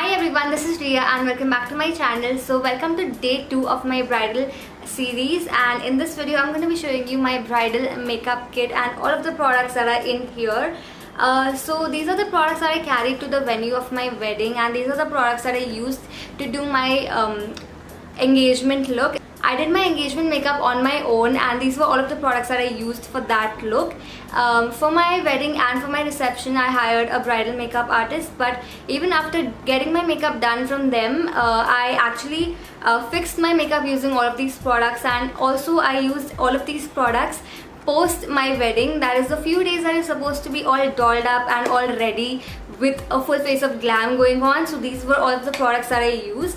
Hi everyone, this is Riya and welcome back to my channel. So welcome to day 2 of my bridal series, and in this video I'm going to be showing you my bridal makeup kit and all of the products that are in here. So these are the products that I carried to the venue of my wedding, and these are the products that I used to do my engagement look. I did my engagement makeup on my own, and these were all of the products that I used for that look. For my wedding and for my reception, I hired a bridal makeup artist, but even after getting my makeup done from them, I actually fixed my makeup using all of these products, and also I used all of these products post my wedding. That is the few days that you're supposed to be all dolled up and all ready with a full face of glam going on. So these were all of the products that I used.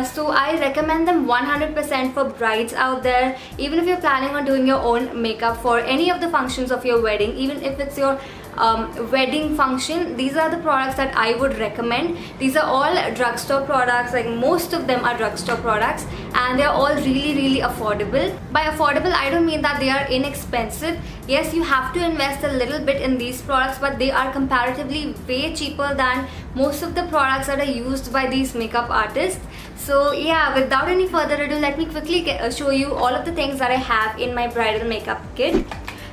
So I recommend them 100% for brides out there. Even if you're planning on doing your own makeup for any of the functions of your wedding, even if it's your wedding function, these are the products that I would recommend. These are all drugstore products, like most of them are drugstore products, and they're all really affordable. By affordable, I don't mean that they are inexpensive. Yes, you have to invest a little bit in these products, but they are comparatively way cheaper than most of the products that are used by these makeup artists. So yeah, without any further ado, let me quickly show you all of the things that I have in my bridal makeup kit.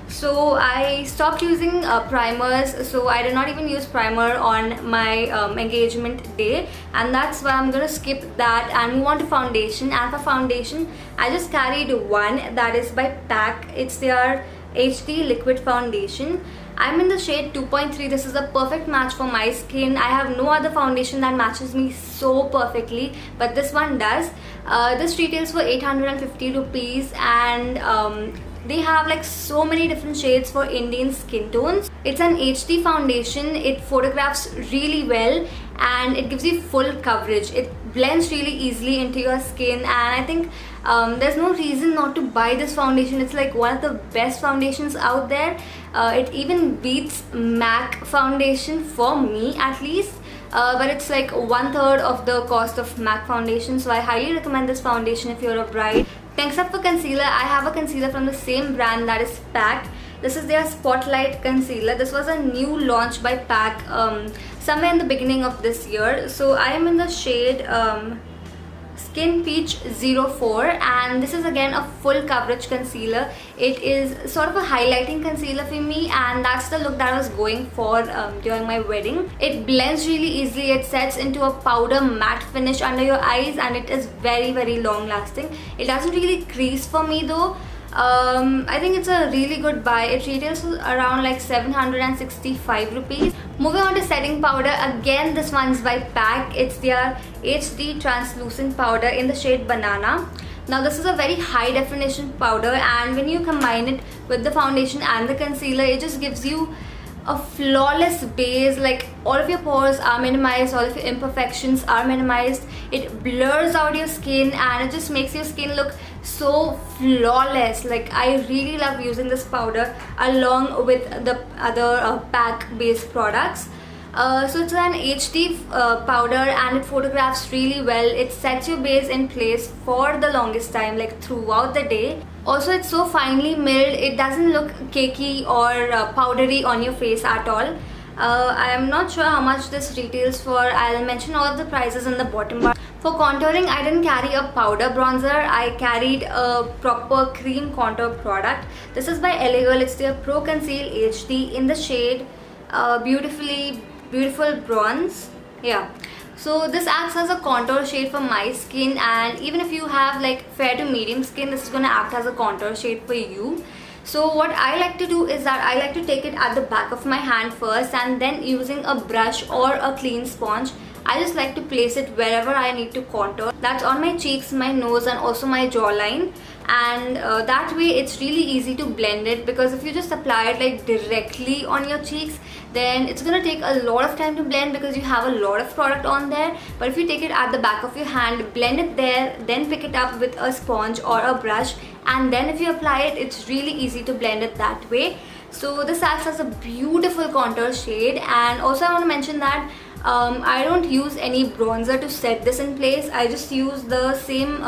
So I stopped using primers, so I did not even use primer on my engagement day, and that's why I'm gonna skip that and move on to foundation. And for foundation, I just carried one that is by PAC. It's their HD liquid foundation. I'm in the shade 2.3. This is a perfect match for my skin. I have no other foundation that matches me so perfectly, but this one does. This retails for 850 rupees, and they have like so many different shades for Indian skin tones. It's an HD foundation. It photographs really well and it gives you full coverage. It blends really easily into your skin, and I think there's no reason not to buy this foundation. It's like one of the best foundations out there. It even beats MAC foundation for me at least. But it's like 1/3 of the cost of MAC foundation, so I highly recommend this foundation if you're a bride. Next up, for concealer, I have a concealer from the same brand, that is PAC. This is their Spotlight concealer. This was a new launch by PAC somewhere in the beginning of this year. So I am in the shade Skin Peach 04, and this is again a full coverage concealer. It is sort of a highlighting concealer for me, and that's the look that I was going for during my wedding. It blends really easily. It sets into a powder matte finish under your eyes, and it is very long lasting. It doesn't really crease for me though. I think it's a really good buy. It retails around like 765 rupees. Moving on to setting powder, again this one's by PAC. It's their HD translucent powder in the shade Banana. Now this is a very high definition powder, and when you combine it with the foundation and the concealer, it just gives you a flawless base. Like all of your pores are minimized, all of your imperfections are minimized. It blurs out your skin and it just makes your skin look so flawless. Like I really love using this powder along with the other PAC based products. So it's an HD powder, and it photographs really well. It sets your base in place for the longest time, like throughout the day. Also, it's so finely milled. It doesn't look cakey or powdery on your face at all. I am not sure how much this retails for. I'll mention all of the prices in the bottom bar. For contouring, I didn't carry a powder bronzer. I carried a proper cream contour product. This is by LA Girl. It's their Pro Conceal HD in the shade beautiful bronze. Yeah. So this acts as a contour shade for my skin, and even if you have like fair to medium skin, this is gonna act as a contour shade for you. So what I like to do is that I like to take it at the back of my hand first, and then using a brush or a clean sponge, I just like to place it wherever I need to contour. That's on my cheeks, my nose, and also my jawline. And that way it's really easy to blend it, because if you just apply it like directly on your cheeks, then it's gonna take a lot of time to blend because you have a lot of product on there. But if you take it at the back of your hand, blend it there, then pick it up with a sponge or a brush, and then if you apply it, it's really easy to blend it that way. So this acts as a beautiful contour shade. And also I want to mention that I don't use any bronzer to set this in place. I just use the same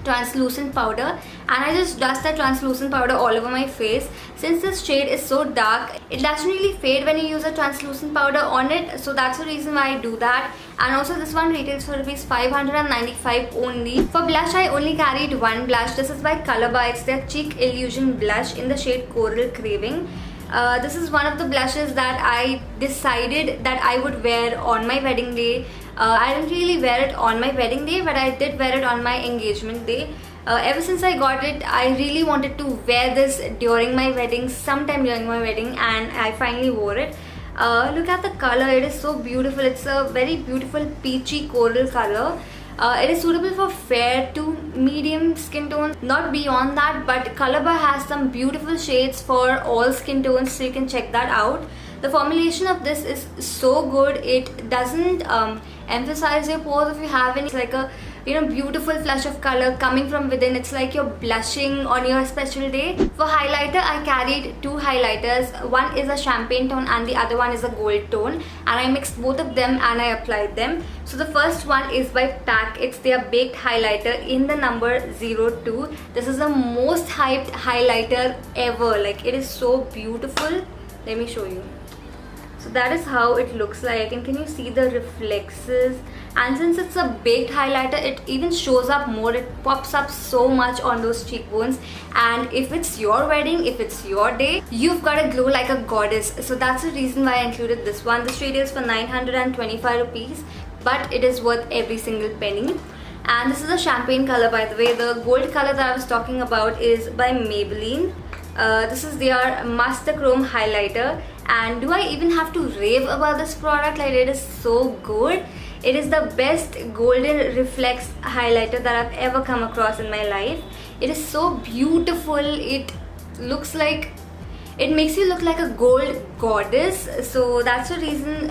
translucent powder, and I just dust that translucent powder all over my face. Since this shade is so dark, it doesn't really fade when you use a translucent powder on it, so that's the reason why I do that. And also this one retails for rupees 595 only. For blush, I only carried one blush. This is by Color By. It's their Cheek Illusion blush in the shade Coral Craving. This is one of the blushes that I decided that I would wear on my wedding day. I didn't really wear it on my wedding day, but I did wear it on my engagement day. Ever since I got it, I really wanted to wear this during my wedding, sometime during my wedding, and I finally wore it. Look at the color, it is so beautiful. It's a very beautiful peachy coral color. It is suitable for fair to medium skin tones, not beyond that, but Color By has some beautiful shades for all skin tones, so you can check that out. The formulation of this is so good. It doesn't emphasize your pores if you have any. It's like a beautiful flush of color coming from within. It's like you're blushing on your special day. For highlighter, I carried two highlighters. One is a champagne tone and the other one is a gold tone, and I mixed both of them and I applied them. So the first one is by PAC. It's their baked highlighter in the number 02. This is the most hyped highlighter ever. Like, it is so beautiful. Let me show you. So that is how it looks like, and can you see the reflexes? And since it's a baked highlighter, it even shows up more. It pops up so much on those cheekbones, and if it's your wedding, if it's your day, you've got to glow like a goddess. So that's the reason why I included this one. This retails for 925 rupees, but it is worth every single penny. And this is a champagne color, by the way. The gold color that I was talking about is by Maybelline. This is their Master Chrome highlighter, and do I even have to rave about this product? Like, it is so good. It is the best golden reflex highlighter that I've ever come across in my life. It is so beautiful. It looks like, it makes you look like a gold goddess. So that's the reason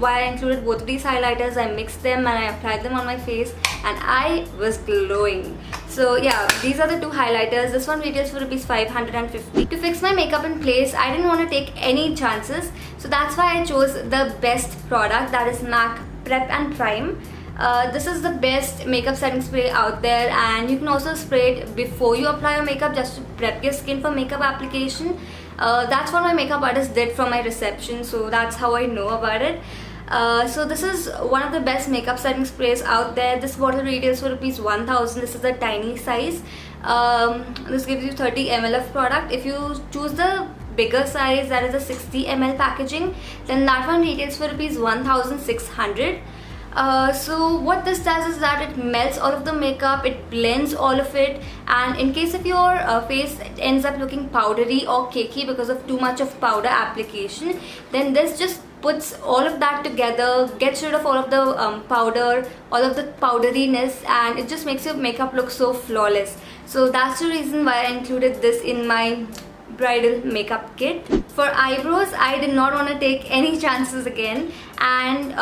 why I included both of these highlighters. I mixed them and I applied them on my face, and I was glowing. So yeah, these are the two highlighters. This one retails for rupees 550. To fix my makeup in place, I didn't want to take any chances, so that's why I chose the best product, that is MAC Prep and Prime. This is the best makeup setting spray out there, and you can also spray it before you apply your makeup just to prep your skin for makeup application. That's what my makeup artist did for my reception, so that's how I know about it. So this is one of the best makeup setting sprays out there. This bottle retails for rupees 1000. This is a tiny size. This gives you 30 ml of product. If you choose the bigger size, that is a 60 ml packaging, then that one retails for rupees 1600. So what this does is that it melts all of the makeup, it blends all of it, and in case if your face ends up looking powdery or cakey because of too much of powder application, then this just puts all of that together, gets rid of all of the powder, all of the powderiness, and it just makes your makeup look so flawless. So that's the reason why I included this in my bridal makeup kit. For eyebrows, I did not want to take any chances again, and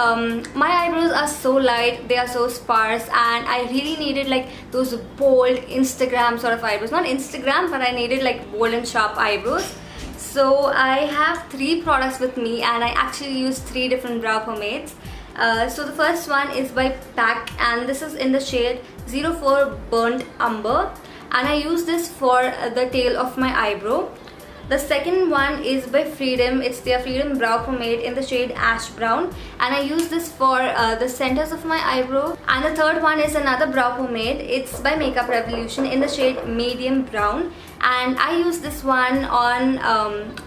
my eyebrows are so light, they are so sparse, and I really needed like those bold Instagram sort of eyebrows. Not Instagram, but I needed like bold and sharp eyebrows. So I have 3 products with me, and I actually use 3 different brow pomades. So the first one is by PAC, and this is in the shade 04 Burnt Umber, and I use this for the tail of my eyebrow. The second one is by Freedom. It's their Freedom Brow Pomade in the shade Ash Brown, and I use this for the centers of my eyebrow. And the third one is another brow pomade. It's by Makeup Revolution in the shade Medium Brown, and I use this one on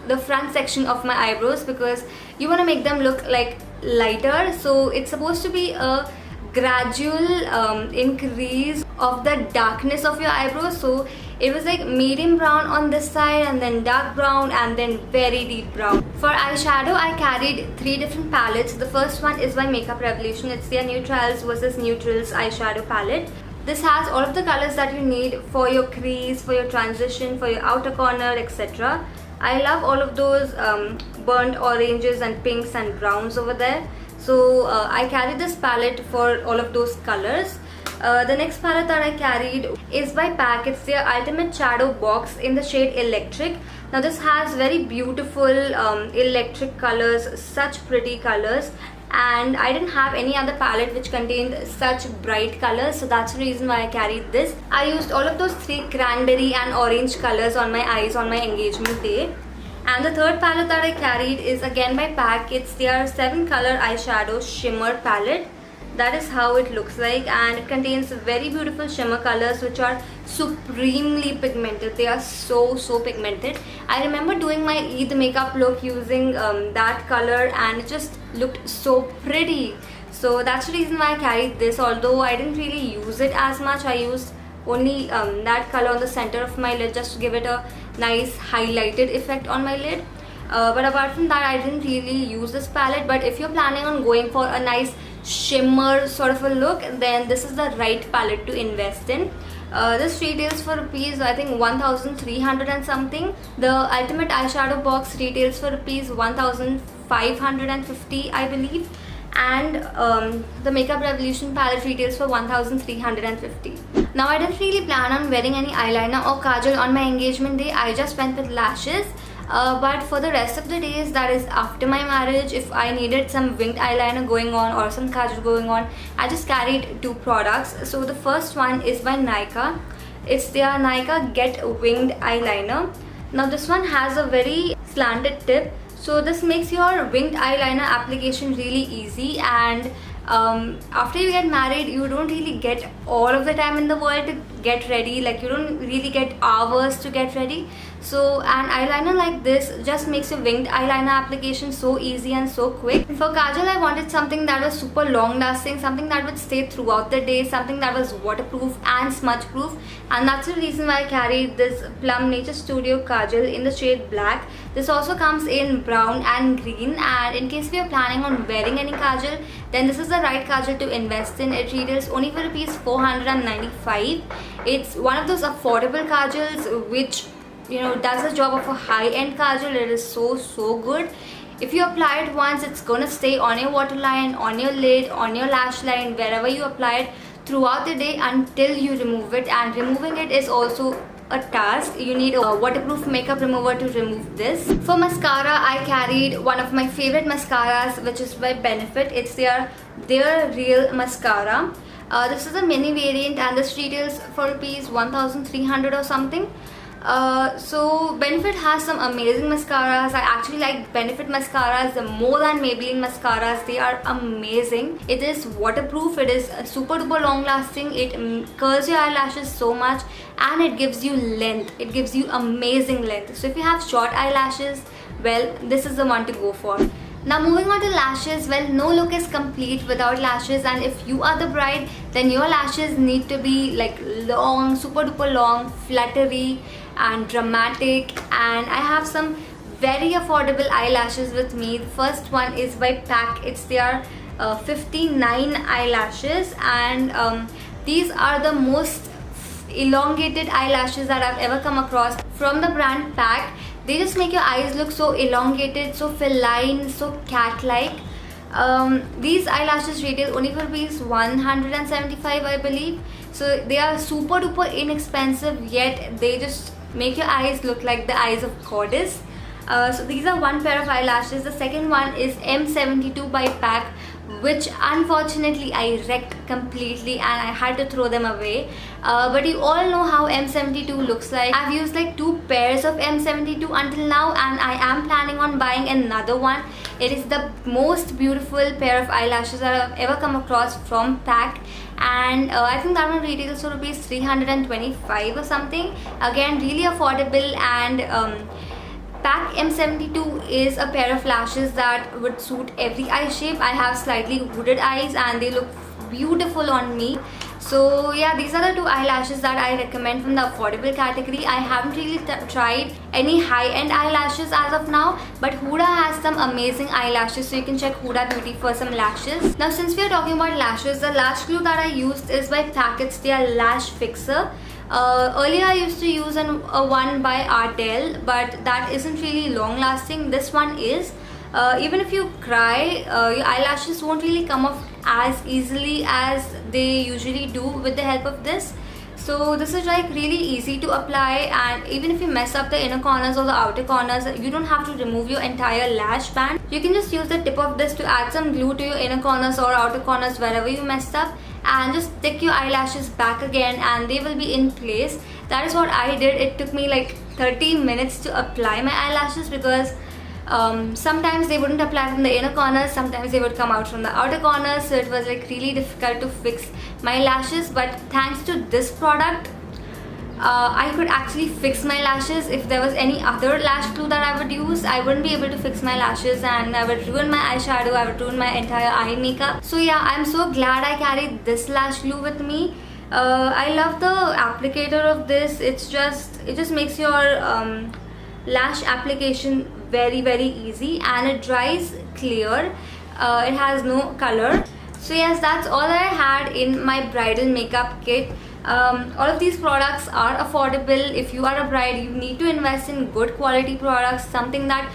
the front section of my eyebrows because you want to make them look like lighter. So it's supposed to be a gradual increase of the darkness of your eyebrows. So it was like medium brown on this side, and then dark brown, and then very deep brown. For eyeshadow, I carried 3 different palettes. The first one is by Makeup Revolution. It's their Neutrals versus Neutrals eyeshadow palette. This has all of the colors that you need for your crease, for your transition, for your outer corner, etc. I love all of those burnt oranges and pinks and browns over there. So I carried this palette for all of those colors. The next palette that I carried is by PAC. It's their Ultimate Shadow Box in the shade Electric. Now this has very beautiful electric colors, such pretty colors, and I didn't have any other palette which contained such bright colors, so that's the reason why I carried this. I used all of those three cranberry and orange colors on my eyes on my engagement day. And the third palette that I carried is again by PAC. It's their 7 color eyeshadow shimmer palette. That is how it looks like, and it contains very beautiful shimmer colors which are supremely pigmented. They are so pigmented. I remember doing my Eid makeup look using that color, and it just looked so pretty. So that's the reason why I carried this, although I didn't really use it as much. I used only that color on the center of my lid just to give it a nice highlighted effect on my lid. But apart from that, I didn't really use this palette. But if you're planning on going for a nice shimmer sort of a look, then this is the right palette to invest in. This retails for rupees, I think, 1300 and something. The ultimate eyeshadow box retails for rupees 1550, I believe, and the Makeup Revolution palette retails for 1350. Now I didn't really plan on wearing any eyeliner or kajal on my engagement day. I just went with lashes. But for the rest of the days, that is after my marriage, if I needed some winged eyeliner going on or some kajal going on, I just carried 2 products. So the first one is by Nykaa. It's their Nykaa Get Winged Eyeliner. Now this one has a very slanted tip, so this makes your winged eyeliner application really easy. And after you get married, you don't really get all of the time in the world to get ready. Like, you don't really get hours to get ready. So an eyeliner like this just makes your winged eyeliner application so easy and so quick. For kajal, I wanted something that was super long lasting, something that would stay throughout the day, something that was waterproof and smudge proof, and that's the reason why I carried this Plum Nature Studio kajal in the shade black. This also comes in brown and green, and in case we are planning on wearing any kajal, then this is the right kajal to invest in. It retails only for rupees 495. It's one of those affordable kajals which, you know, does the job of a high-end kajal. It is so good. If you apply it once, it's gonna stay on your waterline, on your lid, on your lash line, wherever you apply it throughout the day until you remove it. And removing it is also a task. You need a waterproof makeup remover to remove this. For mascara, I carried one of my favorite mascaras, which is by Benefit. It's their Real Mascara. This is a mini variant, and this retails for rupees 1300 or something. So Benefit has some amazing mascaras. I actually like Benefit mascaras more than Maybelline mascaras. They are amazing. It is waterproof, it is super duper long lasting, it curls your eyelashes so much, and it gives you length. It gives you amazing length. So if you have short eyelashes, well, this is the one to go for. Now moving on to lashes, well, no look is complete without lashes, and if you are the bride, then your lashes need to be like long, super duper long, fluttery and dramatic. And I have some very affordable eyelashes with me. The first one is by PAC. It's their 59 eyelashes, and these are the most elongated eyelashes that I've ever come across from the brand PAC. They just make your eyes look so elongated, so feline, so cat-like. These eyelashes retail only for rupees 175, I believe. So they are super duper inexpensive, yet they just make your eyes look like the eyes of goddess. So these are one pair of eyelashes. The second one is M72 by PAC, which unfortunately I wrecked completely and I had to throw them away. But you all know how M72 looks like. I've used like 2 pairs of M72 until now, and I am planning on buying another one. It is the most beautiful pair of eyelashes that I've ever come across from PAC, and I think that one retails for rupees 325 or something. Again, really affordable. And PAC M72 is a pair of lashes that would suit every eye shape. I have slightly hooded eyes and they look beautiful on me. So yeah, these are the 2 eyelashes that I recommend from the affordable category. I haven't really tried any high-end eyelashes as of now, but Huda has some amazing eyelashes, so you can check Huda Beauty for some lashes. Now since we are talking about lashes, the lash glue that I used is by PAC. It's their Eyelash Fixer. Earlier I used to use a one by Ardell, but that isn't really long lasting. This one is. Even if you cry, your eyelashes won't really come off as easily as they usually do with the help of this. So this is like really easy to apply, and even if you mess up the inner corners or the outer corners, you don't have to remove your entire lash band. You can just use the tip of this to add some glue to your inner corners or outer corners wherever you messed up, and just stick your eyelashes back again and they will be in place. That is what I did. It took me like 30 minutes to apply my eyelashes because sometimes they wouldn't apply from the inner corners, sometimes they would come out from the outer corners, so it was like really difficult to fix my lashes. But thanks to this product, I could actually fix my lashes. If there was any other lash glue that I would use, I wouldn't be able to fix my lashes and I would ruin my eyeshadow, I would ruin my entire eye makeup. So yeah, I'm so glad I carried this lash glue with me. I love the applicator of this. It just makes your lash application very easy, and it dries clear. It has no color. So yes, that's all that I had in my bridal makeup kit. All of these products are affordable. If you are a bride, you need to invest in good quality products, something that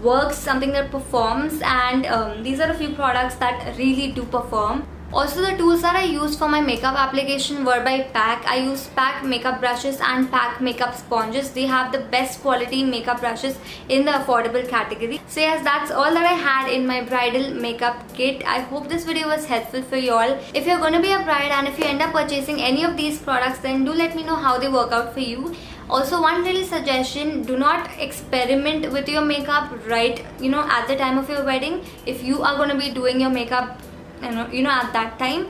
works, something that performs, and these are a few products that really do perform. Also, the tools that I used for my makeup application were by PAC. I used PAC makeup brushes and PAC makeup sponges. They have the best quality makeup brushes in the affordable category. So yes, that's all that I had in my bridal makeup kit. I hope this video was helpful for you all. If you're going to be a bride and if you end up purchasing any of these products, then do let me know how they work out for you. Also, one little suggestion: do not experiment with your makeup right, at the time of your wedding. If you are going to be doing your makeup at that time,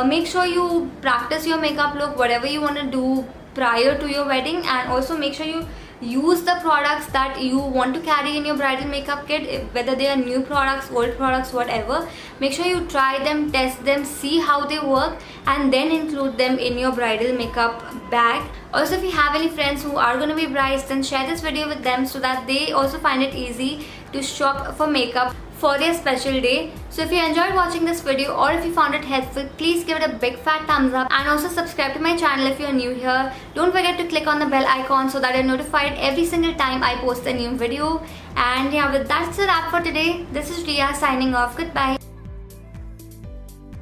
make sure you practice your makeup look, whatever you want to do prior to your wedding, and also make sure you use the products that you want to carry in your bridal makeup kit, whether they are new products, old products, whatever. Make sure you try them, test them, see how they work, and then include them in your bridal makeup bag. Also, if you have any friends who are going to be brides, then share this video with them so that they also find it easy to shop for makeup for their special day. So if you enjoyed watching this video or if you found it helpful, please give it a big fat thumbs up, and also subscribe to my channel if you're new here. Don't forget to click on the bell icon so that you're notified every single time I post a new video. And yeah, with that's a wrap for today. This is Riya signing off. Goodbye.